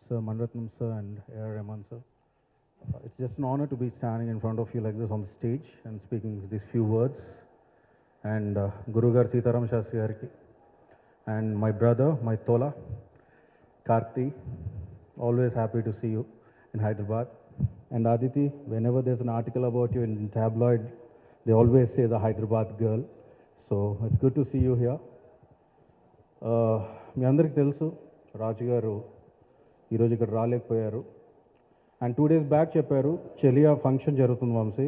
Sir, Maniratnam sir and A.R. Rahman sir. It's just an honor to be standing in front of you like this on the stage and speaking these few words. And Guru Gar Sitaram Shastri Gariki and my brother, my Tola, Karthi, always happy to see you in Hyderabad. And Aditi, whenever there's an article about you in tabloid, they always say the Hyderabad girl. So it's good to see you here. మీ అందరికీ తెలుసు రాజు గారు ఈరోజు ఇక్కడ రాలేకపోయారు. And 2 days back చెప్పారు చెలియా function జరుగుతుంది వంశీ,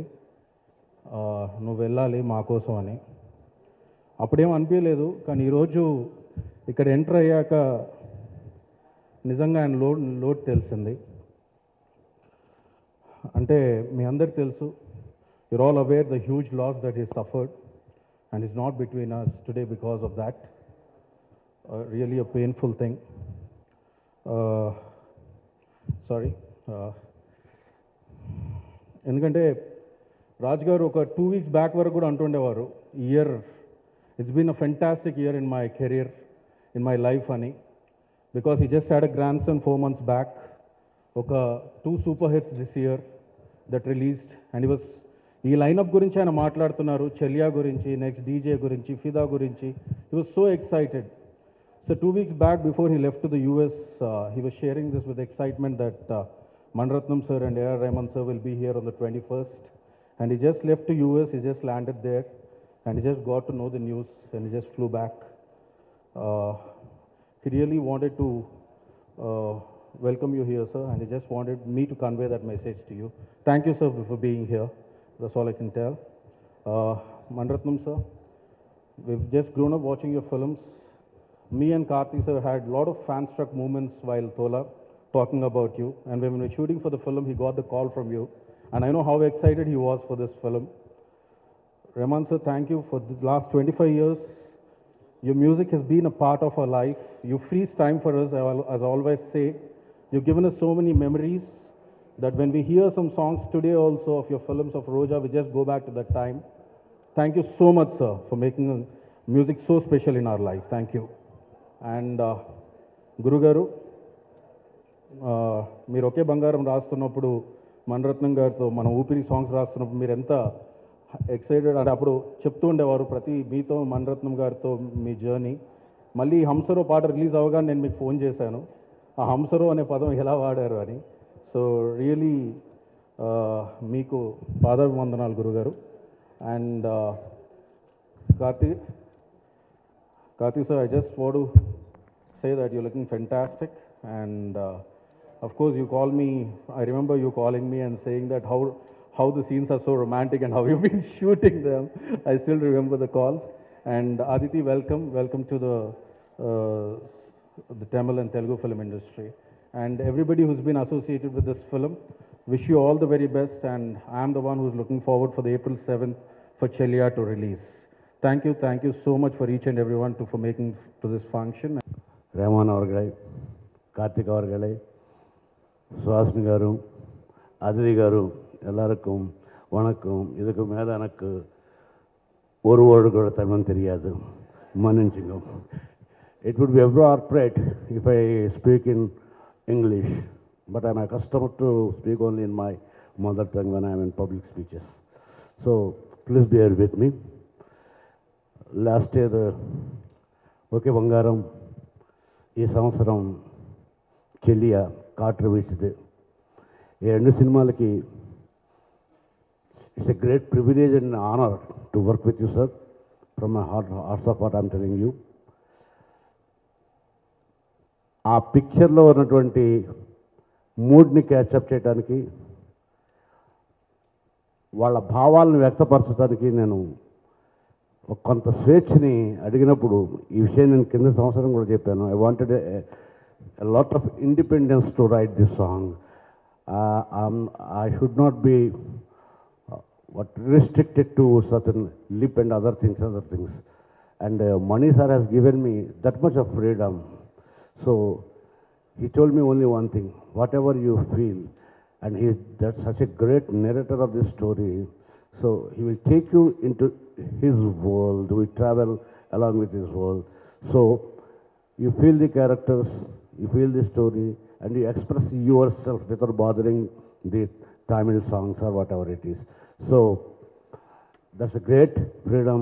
నువ్వు వెళ్ళాలి మా కోసం అని. అప్పుడేం అనిపించలేదు, కానీ ఈరోజు ఇక్కడ ఎంటర్ అయ్యాక నిజంగా ఆయన లోడ్ తెలిసింది. అంటే మీ అందరికి తెలుసు, you're all aware the huge loss that is suffered and is not between us today because of that. Really a painful thing. Sorry. ఎందుకంటే రాజ్ గారు ఒక 2 weeks బ్యాక్ వరకు కూడా అంటుండేవారు, year it's been a fantastic year in my career, in my life అని. Because he just had a grandson 4 months back. ఒక 2 super hits this year that released and he was ఈ lineup గురించి ఆయన మాట్లాడుతున్నారు, చెలియా గురించి, next DJ గురించి, ఫిదా గురించి. He was so excited. So 2 weeks back, before he left to the US, he was sharing this with excitement that Maniratnam sir and A.R. Rahman sir will be here on the 21st. And he just left to US, he just landed there, and he just got to know the news, and he just flew back. He really wanted to welcome you here, sir, and he just wanted me to convey that message to you. Thank you, sir, for being here. That's all I can tell. Maniratnam sir, we've just grown up watching your films. Me and Karthi sir had a lot of fan-struck moments while Tola talking about you. And when we were shooting for the film, he got the call from you. And I know how excited he was for this film. Rahman sir, thank you for the last 25 years. Your music has been a part of our life. You freeze time for us, as I always say. You've given us so many memories that when we hear some songs today also of your films of Roja, we just go back to that time. Thank you so much, sir, for making music so special in our life. Thank you. And గురుగారు, మీరు ఒకే బంగారం రాస్తున్నప్పుడు మణిరత్నం గారితో మన ఊపిరి songs రాస్తున్నప్పుడు మీరు ఎంత ఎక్సైటెడ్ అంటే అప్పుడు చెప్తూ ఉండేవారు ప్రతి మీతో మణిరత్నం గారితో మీ జర్నీ. మళ్ళీ హంసరో పాట రిలీజ్ అవ్వగానే నేను మీకు ఫోన్ చేశాను, ఆ హంసరో అనే పదం ఎలా వాడారు అని. సో రియలీ మీకు పాదాభివందనాలు గురుగారు. And Karthi sir, I just want to say that you're looking fantastic, and of course you call me, I remember you calling me and saying that how the scenes are so romantic and how you've been shooting them. I still remember the calls. And Aditi, welcome to the Tamil and Telugu film industry. And everybody who's been associated with this film, wish you all the very best, and I am the one who's looking forward for the April 7th for Chelia to release. Thank you so much for each and everyone for making to this function. Rahman avargalai, Karthik avargalai, Suhasini garu, Aditi garu, ellarukkum vanakkam. Idukku mela enakku oru word kuda Tamil theriyadu, maninchunga. It would be appropriate if I speak in English, but I am accustomed to speak only in my mother tongue when I am in public speeches. So please bear with me. Last year Oke Bangaram, ఈ సంవత్సరం చెలియా కాట్ released. ఈ 2 సినిమాలకి it's a great privilege and honour to work with you sir. From my hearts of heart I'm telling you. ఆ పిక్చర్లో ఉన్నటువంటి మూడ్ని catch up చేయడానికి, వాళ్ళ భావాలను వ్యక్తపరచడానికి నేను కొంత స్వేచ్ఛని అడిగినప్పుడు ఈ విషయం నేను కింద సంవత్సరం కూడా చెప్పాను. I wanted a lot of independence to right this song. I should not be restricted to certain lip and other things. And Mani sir has given me that much of freedom. So he told me only one thing: whatever you feel, and that's such a great narrator of this story. So he will take you into his world. We travel along with his world. So you feel the characters, you feel the story, and you express yourself without bothering the Tamil songs or whatever it is. So that's a great freedom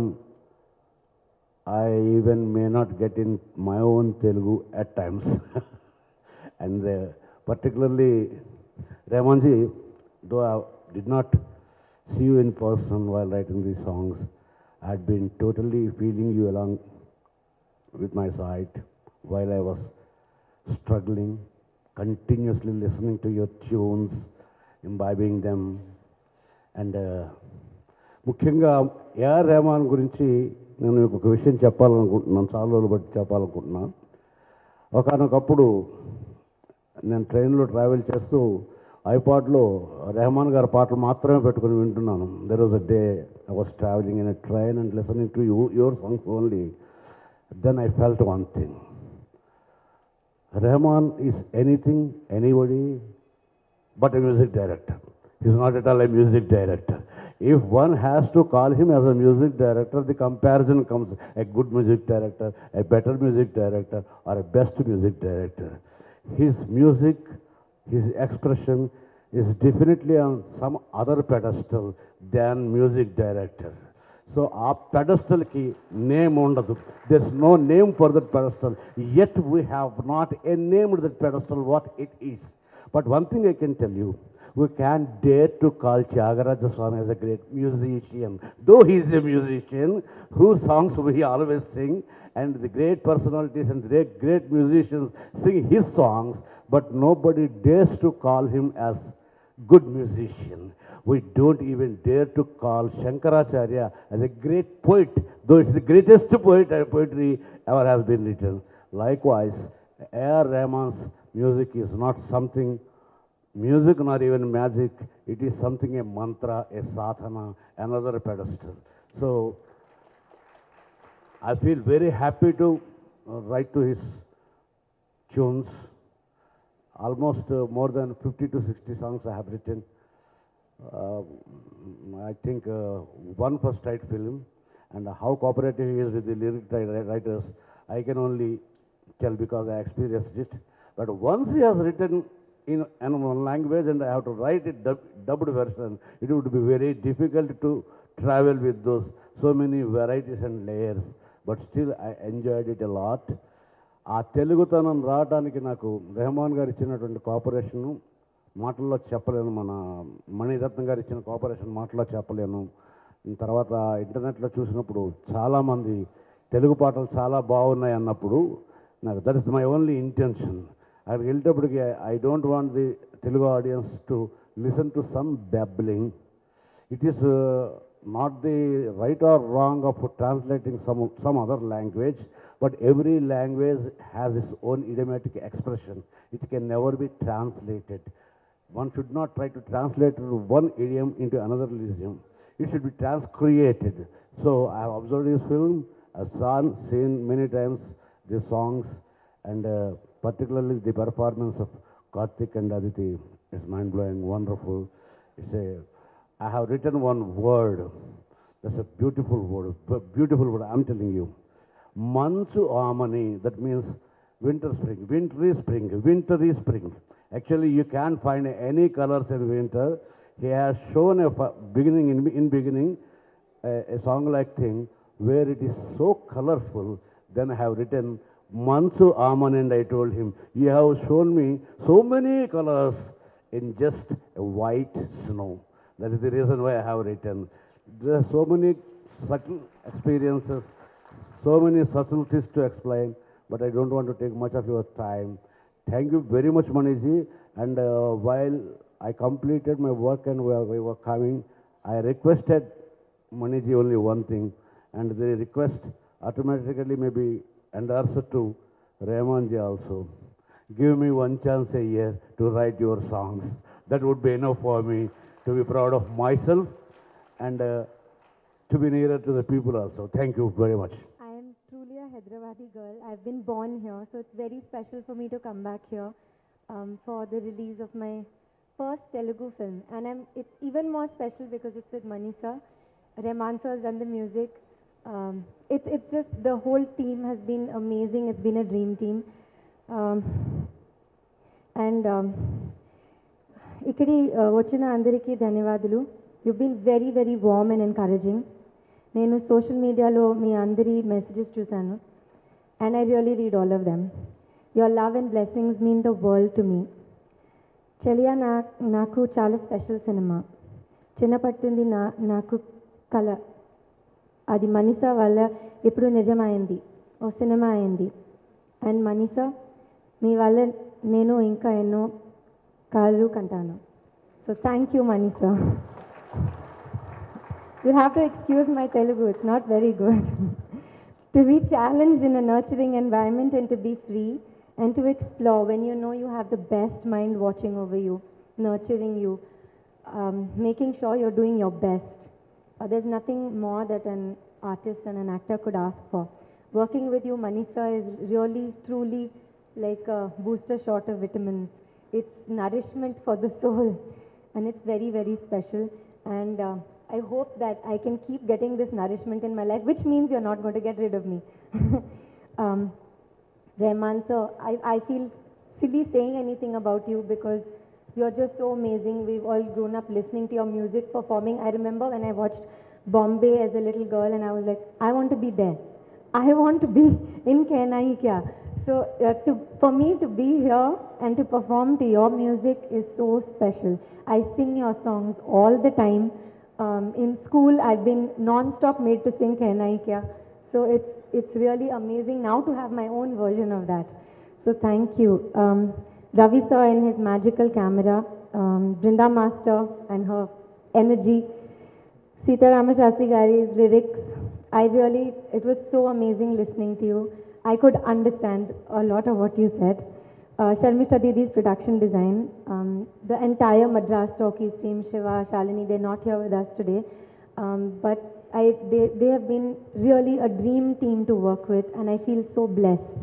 I even may not get in my own Telugu at times. And particularly, Ramanji, though I did not see you in person while writing these songs, I had been totally feeling you along with my side while I was struggling, continuously listening to your tunes, imbibing them. And ముఖ్యంగా AR Rahman గురించి నేను మీకు ఒక విషయం చెప్పాలనుకుంటున్నాను, చాలా రోజులు బట్టి చెప్పాలనుకుంటున్నాను. ఒకనొకప్పుడు నేను ట్రైన్లో ట్రావెల్ చేస్తూ ఐపాడ్లో రెహమాన్ గారి పాటలు మాత్రమే పెట్టుకుని వింటున్నాను. There was a day I was travelling in a train and listening to your songs only. Then I felt one thing. Rahman is anything, anybody, but a music director. He's not at all a music director. If one has to call him as a music director, the comparison comes a good music director, a better music director, or a best music director. His music, his expression is definitely on some other pedestal than music director. So our pedestal ki name ఉండదు. There's no name for that pedestal. Yet we have not a name to that pedestal what it is. But one thing I can tell you, we can't dare to call Tyagaraja Swami as a great musician. Though he is a musician, whose songs we always sing, and the great personalities and the great musicians sing his songs, but nobody dares to call him as good musician. We don't even dare to call Shankaracharya as a great poet, though it's the greatest poetry ever has been written. Likewise, A.R. Rahman's music is not something, music nor even magic, it is something, a mantra, a sadhana, another pedestal. So, I feel very happy to write to his tunes. Almost more than 50 to 60 songs I have written. I think one first right film, and how cooperative he is with the lyric writers, I can only tell because I experienced it. But once he has written in one language and I have to write it dubbed version, it would be very difficult to travel with those so many varieties and layers. But still I enjoyed it a lot. ఆ తెలుగుతనం రావడానికి నాకు రెహమాన్ గారు ఇచ్చినటువంటి cooperation మాటల్లో చెప్పలేను, మన మణిరత్నం గారు ఇచ్చిన కోఆపరేషన్ మాటల్లో చెప్పలేను. తర్వాత ఇంటర్నెట్లో చూసినప్పుడు చాలామంది తెలుగు పాటలు చాలా బాగున్నాయి అన్నప్పుడు నాకు that is my only intention. అక్కడికి వెళ్ళేటప్పటికి I don't want the Telugu audience to listen to some babbling. It is not the right or wrong of translating some other language, but every language has its own idiomatic expression. It can never be translated. One should not try to translate one idiom into another idiom. It should be transcreated. So I have observed this film, I've seen many times the songs, and particularly the performance of Karthik and Aditi is mind-blowing, wonderful. I have written one word. That's a beautiful word. Beautiful word, I'm telling you. Manchu Amani, that means winter spring. Wintry spring. Wintry spring. Actually, you can't find any colors in winter. He has shown a beginning, in beginning, a song-like thing where it is so colorful. Then I have written Manchu Amani, and I told him, you have shown me so many colors in just a white snow. That is the reason why I have written. There are so many subtle experiences, so many subtleties to explain, but I don't want to take much of your time. Thank you very much, Maniji. And while I completed my work and we were coming, I requested Maniji only one thing, and the request automatically may be endorsed to Rahmanji also. Give me one chance a year to write your songs. That would be enough for me to be proud of myself and to be nearer to the people also. Thank you very much. I am truly a Hyderabadi girl. I've been born here, so it's very special for me to come back here for the release of my first Telugu film. And it's even more special because it's with Mani sir. Rahman sir has done the music. It's just the whole team has been amazing. It's been a dream team. And ఇక్కడి వచ్చిన అందరికీ ధన్యవాదాలు. You been very very warm and encouraging. నేను social మీడియాలో మీ అందరి messages చూశాను and I really read all of them. Your love and blessings mean the world to me. Cheliyaa నాకు చాలా స్పెషల్ సినిమా. చిన్నపట్టింది నాకు కళ. అది మనీషా వల్ల ఇప్పుడు నిజమైంది, ఓ సినిమా అయింది. అండ్ మనీషా, మీ వల్ల నేను ఇంకా ఎన్నో కళలు కంటాను. So thank you Manisha. You have to excuse my Telugu, it's not very good. To be challenged in a nurturing environment and to be free and to explore when you know you have the best mind watching over you, nurturing you, making sure you're doing your best. There's nothing more that an artist and an actor could ask for. Working with you, Manisha, is really, truly like a booster shot of vitamins. It's nourishment for the soul, and it's very, very special. And I hope that I can keep getting this nourishment in my life, which means you're not going to get rid of me. Rahman sir, I feel silly saying anything about you because you're just so amazing. We've all grown up listening to your music, performing. I remember when I watched Bombay as a little girl and I was like, I want to be there. I want to be in Kehna Hi Kya. So for me to be here and to perform to your music is so special. I sing your songs all the time. In school, I've been non-stop made to sing Kehna Hi Kya. So it's really amazing now to have my own version of that. So thank you. Ravi sir and his magical camera, Brinda Master and her energy, Sita Ramashastri Gari's lyrics. It was so amazing listening to you. I could understand a lot of what you said. Sharmishta Didi's production design, the entire Madras Talkies team, Shiva, Shalini, they're not here with us today. But they have been really a dream team to work with and I feel so blessed.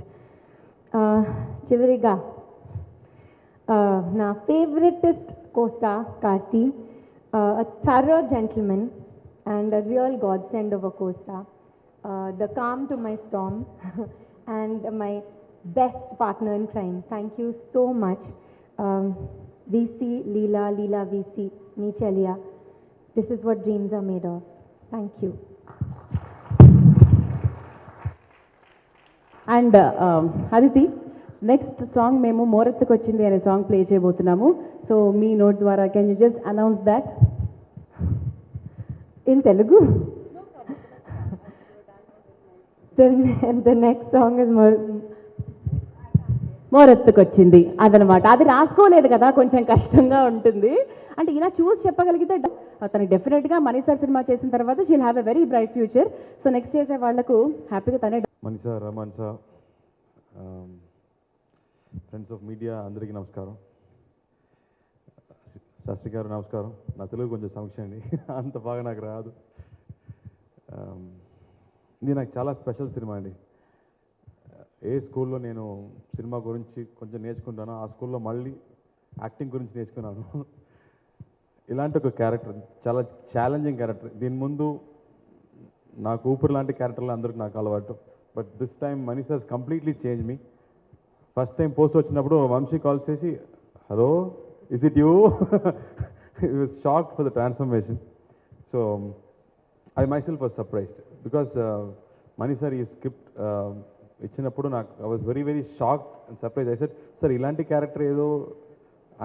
Chivariga, na favoritist co-star Karthi, a thorough gentleman and a real godsend of a co-star, the calm to my storm and my best partner in crime. Thank you so much. VC, Leela VC, me Chelia. This is what dreams are made of. Thank you. And Aditi, next song మేము మోరత్తుకు వచ్చింది అనే song play చేయబోతున్నాము. So మీ note ద్వారా can you just announce that In Telugu? The next song is మోరత్తుకు వచ్చింది అదనమాట. అది రాసుకోలేదు కదా, కొంచెం కష్టంగా ఉంటుంది. అంటే ఇలా చూసి చెప్పగలిగితే తను డెఫినెట్గా మనీషా సినిమా చేసిన తర్వాత she'll have a very bright future. So next చేసే వాళ్లకు హ్యాపీగా తనే. Manisha, Raman sir, friends of media అందరికీ నమస్కారం. శాస్త్రి గారు నమస్కారం. నా తెలుగు కొంచెం సమస్య అండి, అంత బాగా నాకు రాదు. ఇది నాకు చాలా స్పెషల్ సినిమా అండి. ఏ స్కూల్లో నేను సినిమా గురించి కొంచెం నేర్చుకుంటానో ఆ స్కూల్లో మళ్ళీ యాక్టింగ్ గురించి నేర్చుకున్నాను. ఇలాంటి ఒక క్యారెక్టర్, చాలా ఛాలెంజింగ్ క్యారెక్టర్. దీని ముందు నాకు ఊపిరి లాంటి క్యారెక్టర్లు అందరికి నాకు అలవాటు. But this time Manisha completely change me. First time post వచ్చినప్పుడు వంశీ కాల్ చేసి, hello is it you? He was shocked for the transformation. So I myself was surprised because Manisha is script ఇచ్చినప్పుడు నాకు I was very very shocked and surprised. I said, sir ఇలాంటి character ఏదో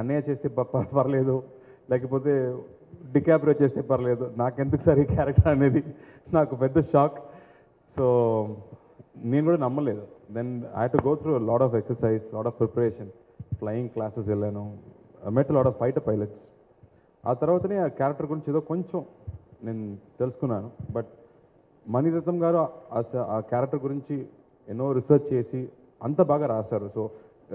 అన్నయ్య చేస్తే పర్లేదు, లేకపోతే DiCaprio చేస్తే పర్లేదు, నాకెందుకు సార్ ఈ క్యారెక్టర్ అనేది నాకు పెద్ద షాక్. సో నేను కూడా నమ్మలేదు. Then I had to go through lot of exercise, lot of preparation, flying classes వెళ్ళాను, met lot of fighter pilots. ఆ తర్వాతనే ఆ క్యారెక్టర్ గురించి ఏదో కొంచెం నేను తెలుసుకున్నాను. బట్ మణిరత్నం గారు ఆ క్యారెక్టర్ గురించి ఎన్నో రీసెర్చ్ చేసి అంత బాగా రాశారు. So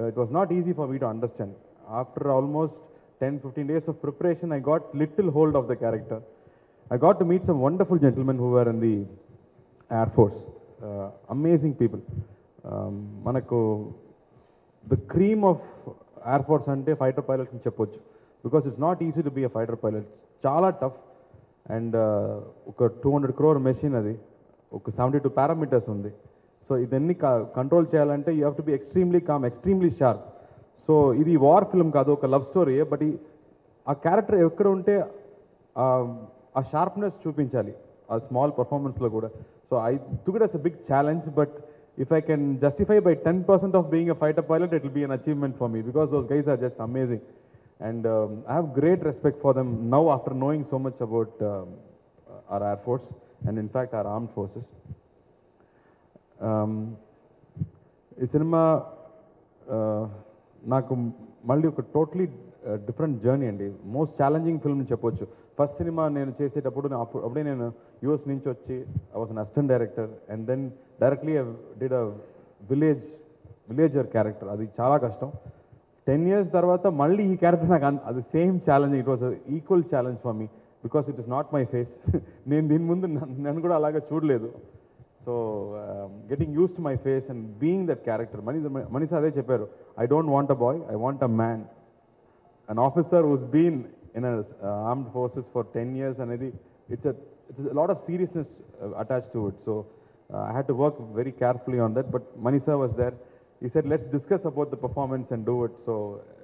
it was not easy for me to understand. After almost 10-15 days of preparation, I got little hold of the character. I got to meet some wonderful gentlemen who were in the Air Force. Amazing people. Manaku the cream of Air Force ante fighter pilots ni cheppochu, because it's not easy to be a fighter pilot. Chala tough. And oka 200 crore machine adi, oka 72 parameters undi. So idanni control cheyalante you have to be extremely calm, extremely sharp. So ఇది war film కాదు, ఒక love story. But ఆ character ఎక్కడ ఉంటే ఆ sharpness చూపించాలి ఆ small పర్ఫార్మెన్స్లో కూడా. So I took it as a big challenge, but if I can justify by 10% of being a fighter pilot, it will be an achievement for me, because those guys are just amazing. And I have great respect for them now after knowing so much about our Air Force and in fact our armed forces. ఈ సినిమా నాకు మళ్ళీ ఒక totally different journey అండి. Most challenging film చెప్పొచ్చు. First సినిమా నేను చేసేటప్పుడు అప్పుడే నేను యూఎస్ నుంచి వచ్చి I was an assistant director, and then directly I did a villager character. అది చాలా కష్టం. 10 years తర్వాత మళ్ళీ ఈ క్యారెక్టర్ నాకు అది same challenge. It was equal challenge for me, because it is not my face. నేను దీని ముందు నన్ను కూడా అలాగా చూడలేదు. So getting used to my face and being that character. Manish అదే చెప్పారు, I don't want a boy, I want a man, an officer who's been in a armed forces for 10 years అనేది it's a lot of seriousness attached to it. So I had to work very carefully on that, but Manisha was there. He said, let's discuss about the performance and do it. So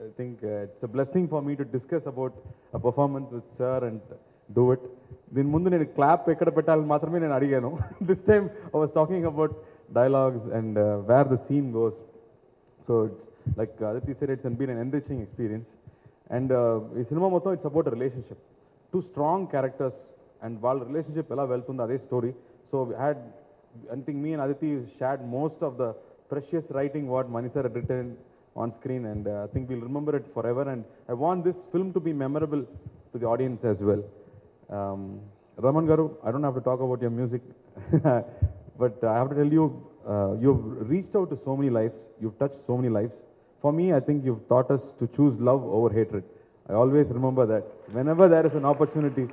I think it's a blessing for me to discuss about a performance with sir and do it. దీని ముందు నేను clap ఎక్కడ పెట్టాలని మాత్రమే నేను అడిగాను. This time I was talking about dialogues and where the scene goes. So it's like Aditi said, it's been an enriching experience. And ఈ cinema మొత్తం it's about relationship, 2 strong characters and వాళ్ళ relationship ఎలా వెళ్తుందో అదే story. So I think me and Aditi shared most of the precious writing what Manisha had written on screen, and I think we'll remember it forever, and I want this film to be memorable to the audience as well. Raman garu, I don't have to talk about your music, but I have to tell you, you've reached out to so many lives, you've touched so many lives. For me, I think you've taught us to choose love over hatred. I always remember that. Whenever there is an opportunity,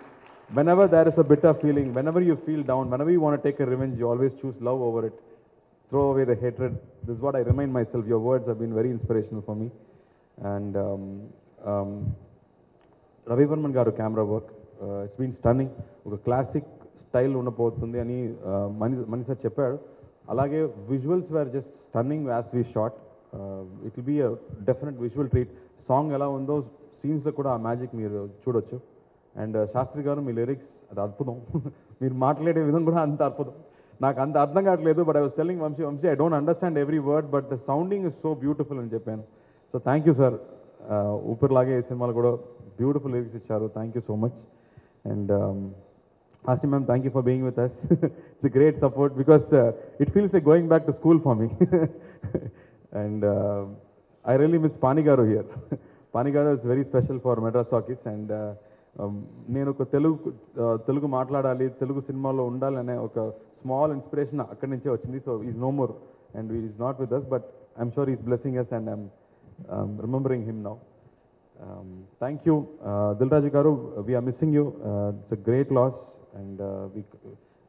whenever there is a bitter feeling, whenever you feel down, whenever you want to take a revenge, you always choose love over it. Throw away the hatred. This is what I remind myself. Your words have been very inspirational for me. And Ravi Varman garu camera work, it's been stunning. Oka classic style unnapotundi ani Manisha cheppadu. Alage visuals were just stunning as we shot. It will be a definite visual treat. Song ఎలా ఉందో సీన్స్లో కూడా ఆ magic మీరు చూడొచ్చు. And Sastry గారు మీ lyrics అది అద్భుతం. మీరు మాట్లాడే విధం కూడా అంత అద్భుతం. నాకు అంత అర్థం కావట్లేదు, but I was telling Vamshi I don't understand every word, but the sounding is so beautiful అని చెప్పాను. So thank you sir. ఊపిరిలాగే ఈ సినిమాలు కూడా బ్యూటిఫుల్ లిరిక్స్ ఇచ్చారు. Thank you so much. And Asti ma'am, thank you for being with us. It's a great support, because it feels like going back to school for me. And I really miss Pani garu here. Pani garu is very special for Madras Talkies, and నేను ఒక తెలుగు మాట్లాడాలి, తెలుగు సినిమాలో ఉండాలనే ఒక small inspiration అక్కడి నుంచే వచ్చింది. So is no more and is not with us, but I'm sure is blessing us and I'm remembering him now. Thank you Dil Raju garu, we are missing you. It's a great loss, and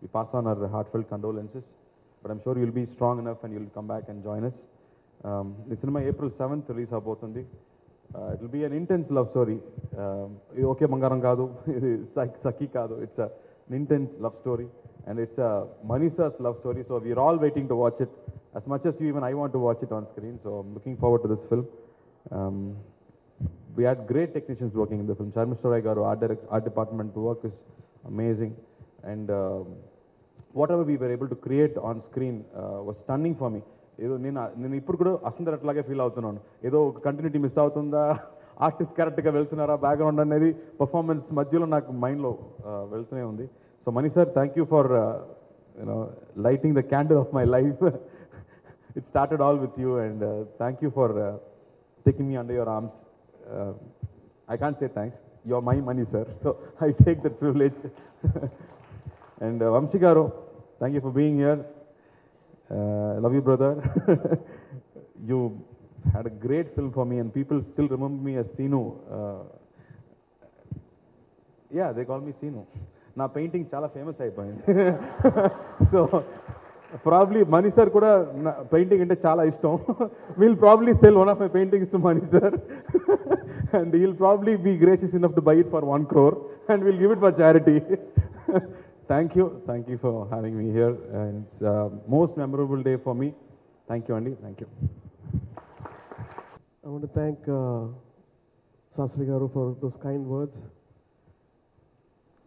we pass on our heartfelt condolences, but I'm sure you'll be strong enough and you'll come back and join us. The cinema April 7th release abotundi. It will be an intense love story. Okay Mangaram kaadu, Saki kaadu. It's an intense love story, and it's Manisha's love story. So we're all waiting to watch it. As much as you, even I want to watch it on screen. So I'm looking forward to this film. We had great technicians working in the film. Sharmishra Rai garu, art department work is amazing, and whatever we were able to create on screen was stunning for me. ఏదో నేను ఇప్పుడు కూడా అసలు అట్లాగే feel అవుతున్నాను. ఏదో ఒక continuity miss అవుతుందా, ఆర్టిస్ట్ కరెక్ట్గా వెళ్తున్నారా, బ్యాక్గ్రౌండ్ అనేది పర్ఫార్మెన్స్ మధ్యలో నాకు మైండ్లో వెళ్తూనే ఉంది. So Mani sir, thank you for lighting the candle of my life. It started all with you, and thank you for taking me under your arms. I can't say thanks. You're my Mani sir, so I take that privilege. And Vamshi garu, thank you for being here. I love you, brother. You had a great film for me, and people still remember me as Sinu. Yeah, they call me Sinu. Na painting chala famous అయిపోయింది. So probably Mani sir kuda painting ante chala ishtam. We'll probably sell one of my paintings to Mani sir, and he'll probably be gracious enough to buy it for 1 crore, and we'll give it for charity. Thank you for having me here, and it's a most memorable day for me. Thank you, Andy. Thank you. I want to thank Sasri Garu for those kind words.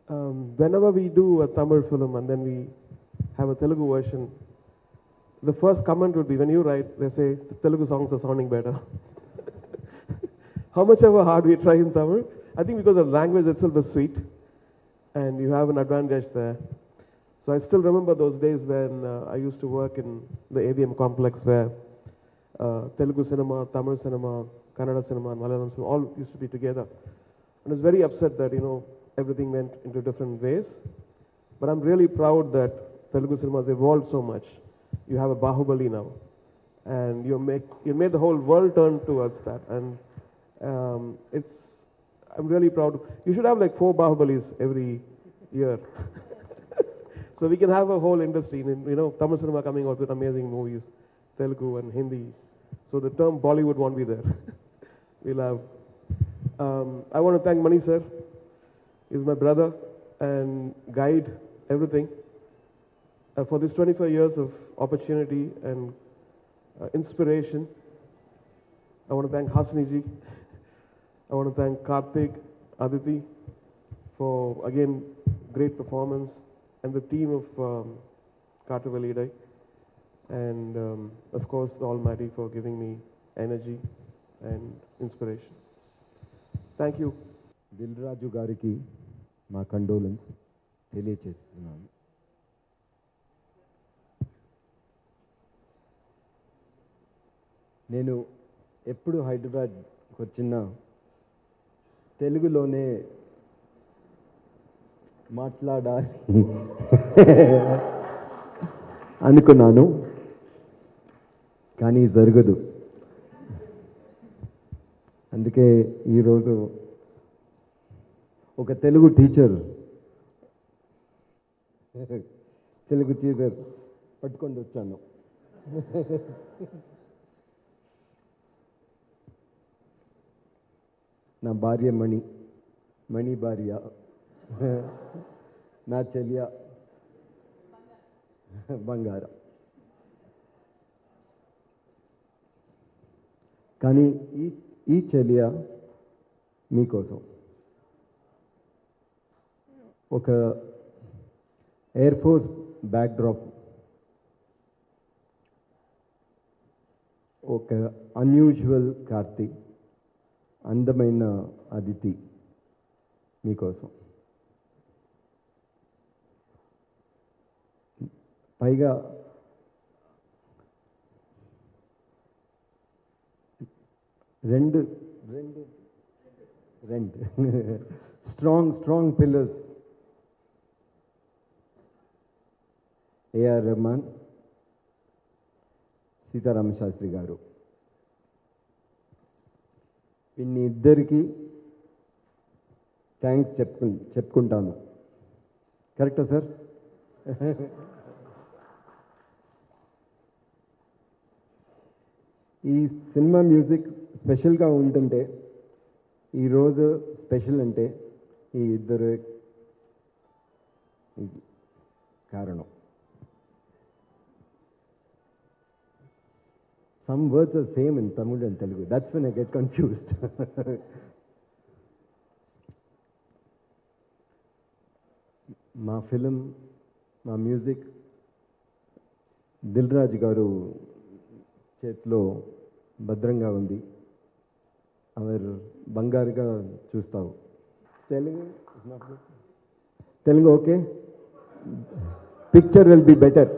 Whenever we do a Tamil film and then we have a Telugu version, the first comment would be, when you write, they say, Telugu songs are sounding better. How much ever hard we try in Tamil, I think because the language itself is sweet, and you have an advantage there. So I still remember those days when I used to work in the AVM complex where Telugu cinema, Tamil cinema, Kannada cinema, and Malayalam cinema all used to be together. And I was very upset that, everything went into different ways. But I'm really proud that Telugu cinema has evolved so much. You have a Bahubali now, and you made the whole world turn towards that. And I'm really proud. You should have like 4 Bahubalis every year. So we can have a whole industry, Tamil cinema coming out with amazing movies, Telugu and Hindi. So the term Bollywood won't be there. We'll have. I want to thank Mani sir. He's my brother and guide, everything. For this 25 years of opportunity and inspiration. I want to thank Hasni ji. I want to thank Karthik, Aditi for, again, great performance, and the team of Carter Validai, and of course the Almighty for giving me energy and inspiration. Thank you. Dil Raju గారికి మా condolence తెలియచేస్తున్నాను. నేను ఎప్పుడు హైదరాబాద్కి వచ్చినా తెలుగులోనే మాట్లాడాలి అనుకున్నాను, కానీ జరగదు. అందుకే ఈరోజు ఒక తెలుగు టీచర్ పట్టుకొని వచ్చాను. నా భార్య మణి భార్య, నా చెల్య బంగారం. కానీ ఈ చెల్య మీకోసం ఒక ఎయిర్ ఫోర్స్ బ్యాక్డ్రాప్, ఒక అన్యూజువల్ కార్తీ, అందమైన అదితి మీకోసం. పైగా రెండు స్ట్రాంగ్ పిల్లర్స్, ఏఆర్ రెహమాన్, సీతారామ శాస్త్రి గారు. ఇన్ని ఇద్దరికి థ్యాంక్స్ చెప్పుకుంటాను. కరెక్టా సార్? ఈ సినిమా మ్యూజిక్ స్పెషల్గా ఉంటుంటే, ఈరోజు స్పెషల్ అంటే ఈ ఇద్దరు కారణం. Some words are same in Tamil and Telugu. That's when I get confused. మా ఫిలిం, మా మ్యూజిక్ దిల్ రాజు గారు చేతిలో భద్రంగా ఉంది. అవర్ బంగారుగా చూస్తావు. Telugu okay, picture will be better.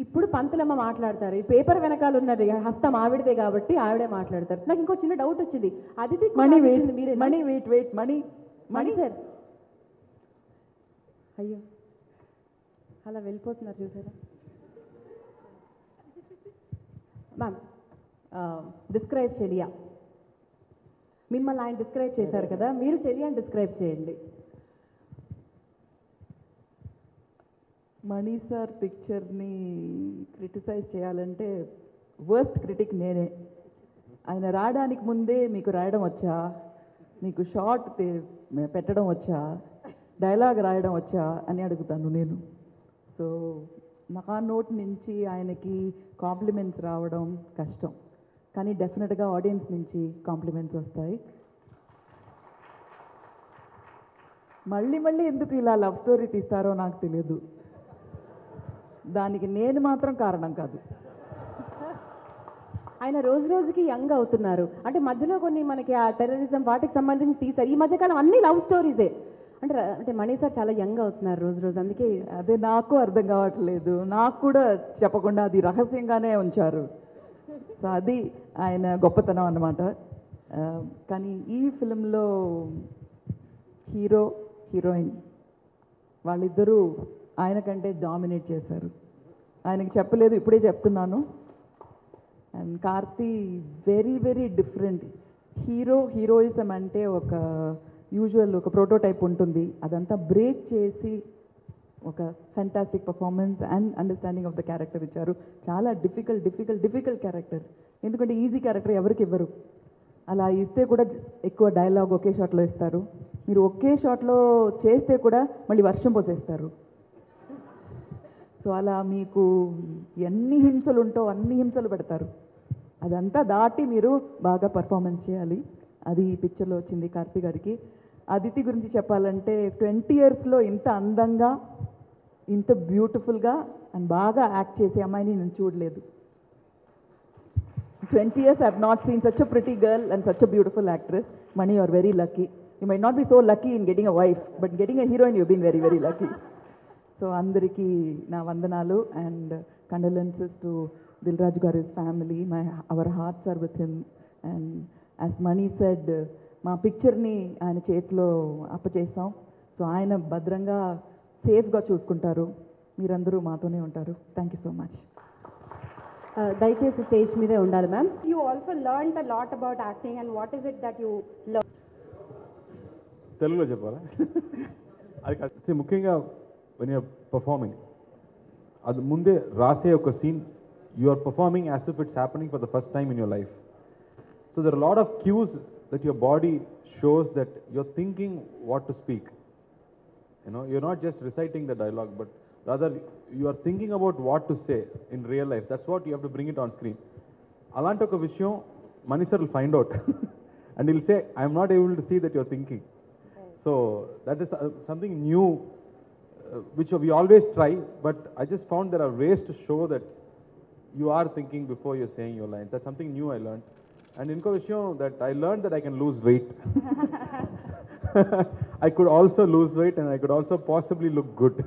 ఇప్పుడు పంతులమ్మ మాట్లాడతారు. ఈ పేపర్ వెనకాల ఉన్నది హస్తం ఆవిడదే కాబట్టి ఆవిడే మాట్లాడతారు. నాకు ఇంకో చిన్న డౌట్ వచ్చింది. అదితి మణి సార్, అయ్యో అలా వెళ్ళిపోతున్నారు చూసారా మ్యామ్. డిస్క్రైబ్ చెలియా, మిమ్మల్ని ఆయన డిస్క్రైబ్ చేశారు కదా, మీరు చెలియాని డిస్క్రైబ్ చేయండి. మణి సార్ పిక్చర్ని క్రిటిసైజ్ చేయాలంటే వర్స్ట్ క్రిటిక్ నేనే. ఆయన రావడానికి ముందే మీకు రాయడం వచ్చా, మీకు షార్ట్ పెట్టడం వచ్చా, డైలాగ్ రాయడం వచ్చా అని అడుగుతాను నేను. సో నాకు ఆ నోట్ నుంచి ఆయనకి కాంప్లిమెంట్స్ రావడం కష్టం, కానీ డెఫినెట్గా ఆడియన్స్ నుంచి కాంప్లిమెంట్స్ వస్తాయి. మళ్ళీ మళ్ళీ ఎందుకు ఇలా లవ్ స్టోరీ తీస్తారో నాకు తెలియదు, దానికి నేను మాత్రం కారణం కాదు. ఆయన రోజు రోజుకి యంగ్ అవుతున్నారు. అంటే మధ్యలో కొన్ని మనకి ఆ టెర్రరిజం వాటికి సంబంధించి తీశారు. ఈ మధ్యకాలం అన్ని లవ్ స్టోరీసే. అంటే మణి సార్ చాలా యంగ్ అవుతున్నారు రోజు రోజు, అందుకే అదే నాకు అర్థం కావట్లేదు. నాకు కూడా చెప్పకుండా అది రహస్యంగానే ఉంచారు. సో అది ఆయన గొప్పతనం అన్నమాట. కానీ ఈ ఫిలింలో హీరో హీరోయిన్ వాళ్ళిద్దరూ ఆయన కంటే డామినేట్ చేశారు. ఆయనకి చెప్పలేదు, ఇప్పుడే చెప్తున్నాను. And Karthi very very different. Heroism అంటే ఒక యూజువల్ ఒక ప్రోటోటైప్ ఉంటుంది, అదంతా బ్రేక్ చేసి ఒక fantastic performance and understanding of the character ఇచ్చారు. చాలా డిఫికల్ట్ క్యారెక్టర్, ఎందుకంటే ఈజీ క్యారెక్టర్ ఎవరికి ఇవ్వరు. అలా ఇస్తే కూడా ఎక్కువ డైలాగ్ ఒకే షాట్లో ఇస్తారు. మీరు ఒకే షాట్లో చేస్తే కూడా మళ్ళీ వర్షం పోసేస్తారు. సో అలా మీకు ఎన్ని హింసలు ఉంటో అన్ని హింసలు పెడతారు. అదంతా దాటి మీరు బాగా పర్ఫార్మెన్స్ చేయాలి. అది ఈ పిక్చర్లో వచ్చింది కార్తీ గారికి. అదితి గురించి చెప్పాలంటే 20 yearsలో ఇంత అందంగా, ఇంత బ్యూటిఫుల్గా అండ్ బాగా యాక్ట్ చేసే అమ్మాయిని నేను చూడలేదు. 20 years I have not seen such a pretty girl and such a beautiful actress. Mani, you are very lucky. You might not be so lucky in getting a wife, but getting a heroine you've been very, very lucky. So అందరికీ నా వందనాలు and condolences to Dil Raju గారిస్ family. Our hearts are with him. And as Mani said, మా పిక్చర్ని ఆయన చేతిలో అప్పచేస్తాం. So ఆయన భద్రంగా సేఫ్గా చూసుకుంటారు. మీరందరూ మాతోనే ఉంటారు. Thank you so much. దయచేసి స్టేజ్ మీదే ఉండాలి ma'am. You also learned a lot about acting, and what is it that you learned? తెలుగులో చెప్పాలా? అది కాదు, ముఖ్యంగా వెన్ యూఆర్ పర్ఫార్మింగ్, అది ముందే రాసే ఒక scene, you are performing as if it's happening for the first time in your life. So there are lot of cues that your body shows that you're thinking what to speak. You know, you're not just reciting the dialogue, but rather you are thinking about what to say in real life. That's what you have to bring it on screen. Alanti oka vishayam Mani sir will find out and he'll say, I am not able to see that you're thinking. So that is something new which we always try, but I just found there are ways to show that you are thinking before you're saying your lines. That's something new I learned. And inko vishayam that I learned that I can lose weight. I could also lose weight and I could also possibly look good.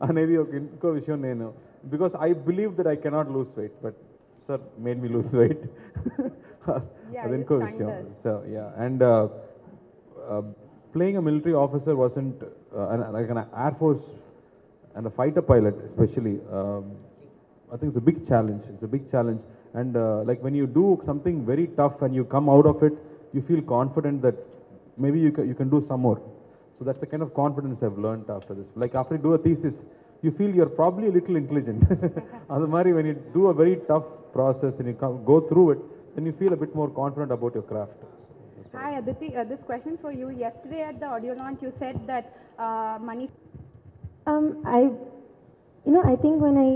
Anedi oka inko vishayam nenu, because I believe that I cannot lose weight, but sir made me lose weight. Adi inko vishayam. So yeah, and playing a military officer wasn't like an Air Force and a fighter pilot especially. I think it's a big challenge. It's a big challenge. And like when you do something very tough and you come out of it, you feel confident that maybe you can do some more. So that's the kind of confidence I've learned after this. Like after you do a thesis, you feel you're probably a little intelligent. Adamari, when you do a very tough process and you go through it, then you feel a bit more confident about your craft. Hi Aditi, this question for you. Yesterday at the audio launch, you said that Mani. I think when I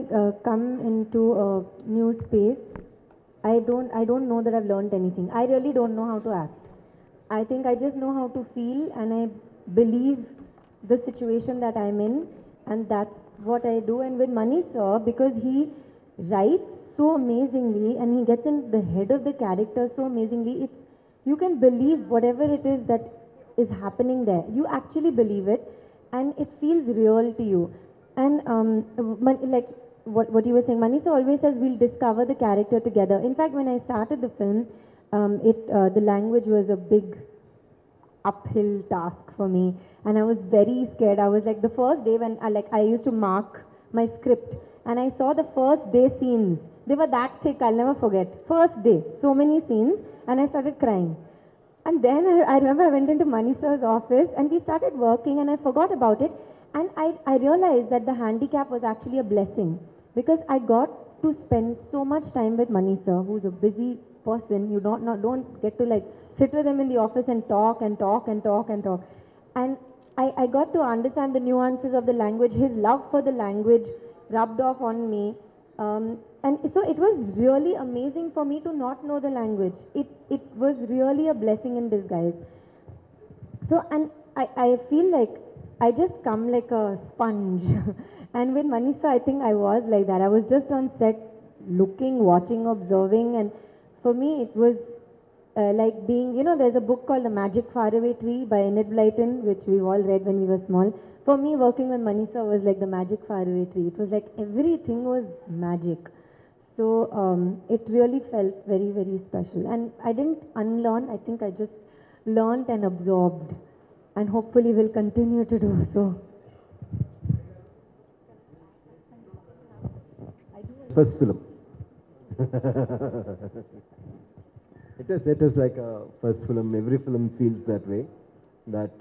come into a new space, I don't know that I've learned anything. I really don't know how to act. I think I just know how to feel, and I believe the situation that I'm in, and that's what I do. And with Mani sir, because he writes so amazingly and he gets in the head of the character so amazingly, you can believe whatever it is that is happening there. You actually believe it, and it feels real to you. And like what you were saying, Mani sir always says we'll discover the character together. In fact, when I started the film, the language was a big uphill task for me, and I was very scared. I was like, the first day when I used to mark my script, and I saw the first day scenes. They were that thick, I'll never forget. First day, so many scenes, and I started crying. And then I remember I went into Mani sir's office, and we started working, and I forgot about it. And I realized that the handicap was actually a blessing, because I got to spend so much time with Mani sir, who's a busy person. You don't get to like sit with him in the office and talk and talk and talk and talk. And I got to understand the nuances of the language, his love for the language, rubbed off on me. And so it was really amazing for me to not know the language. It was really a blessing in disguise. So, and I feel like I just come like a sponge. And with Manisa, I think I was like that. I was just on set looking, watching, observing. And for me, it was like being, there's a book called The Magic Faraway Tree by Enid Blyton, which we've all read when we were small. For me, working with Manisa was like the magic faraway tree. It was like everything was magic. So it really felt very, very special. And I didn't unlearn. I think I just learned and absorbed. And hopefully will continue to do so. First film. It is like a first film. Every film feels that way. That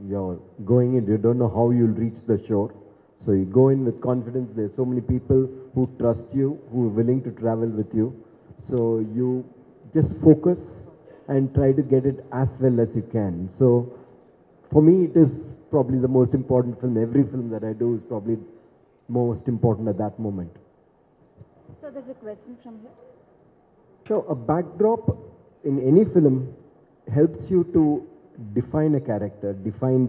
you're going in, you don't know how you'll reach the shore. So you go in with confidence. There's so many people who trust you, who are willing to travel with you. So you just focus and try to get it as well as you can. So for me, it is probably the most important film. Every film that I do is probably most important at that moment. So there's a question from here. So a backdrop in any film helps you to define a character, define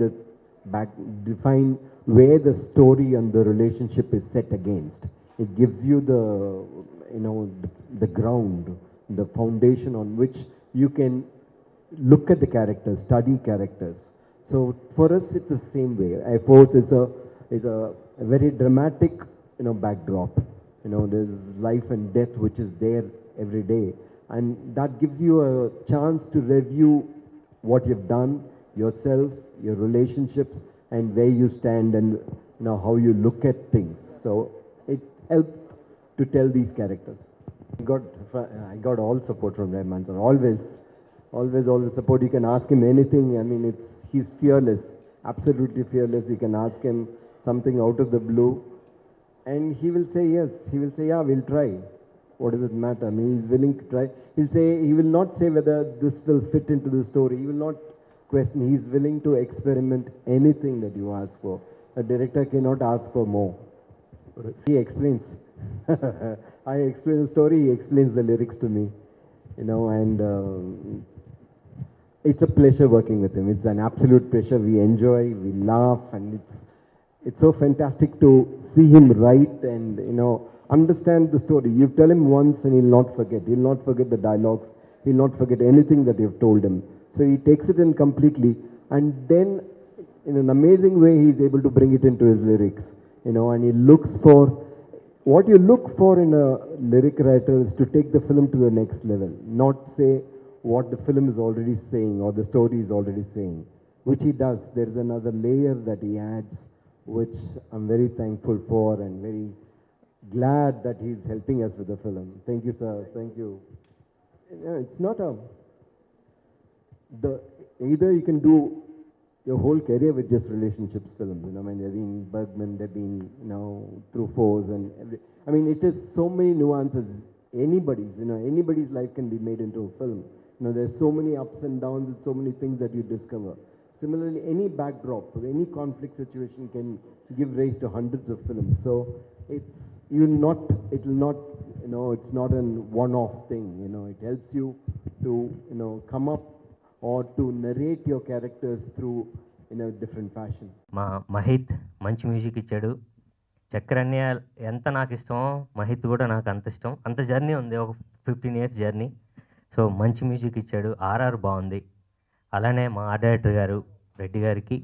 where the story and the relationship is set against. It gives you the ground, the foundation on which you can look at the characters, study characters. So for us, it's the same way. Air Force is a very dramatic, backdrop. There's life and death which is there every day, and that gives you a chance to review what you've done, yourself, your relationships, and where you stand, and how you look at things. So it helped to tell these characters. I got all support from Rahman sir. Always support. You can ask him anything. I mean, he's fearless, absolutely fearless. You can ask him something out of the blue, and he will say yes. He will say, yeah, we'll try. What does it matter? I mean, he's willing to try. He will not say whether this will fit into the story. He will not question. He's willing to experiment anything that you ask for. A director cannot ask for more. He explains. I explain the story, he explains the lyrics to me. And it's a pleasure working with him. It's an absolute pleasure. We enjoy, we laugh, and it's so fantastic to see him write and, understand the story. You tell him once and he'll not forget. He'll not forget the dialogues. He'll not forget anything that you've told him. So he takes it in completely, and then in an amazing way he's able to bring it into his lyrics. And he looks for, what you look for in a lyric writer is to take the film to the next level, not say what the film is already saying or the story is already saying, which he does. There's another layer that he adds, which I'm very thankful for and very glad that he's helping us with the film. Thank you, sir. Thank you. It's not either you can do your whole career with just relationships films. I mean, they've been Bergman, they've been, through Force and it is so many nuances. Anybody's life can be made into a film. There's so many ups and downs and so many things that you discover. Similarly, any backdrop or any conflict situation can give rise to hundreds of films. So it's not a one-off thing. It helps you to, come up or to narrate your characters through in a different fashion. Mahith మంచి music ఇచ్చాడు. చక్రన్య ఎంత నాకు ఇష్టమో మహిత్ కూడా నాకు అంత ఇష్టం. అంత జర్నీ ఉంది, ఒక 15 years జర్నీ. సో మంచి మ్యూజిక్ ఇచ్చాడు. ఆర్ఆర్ బాగుంది. అలానే మా ఆర్ట్ డైరెక్టర్ గారు రెడ్డి గారికి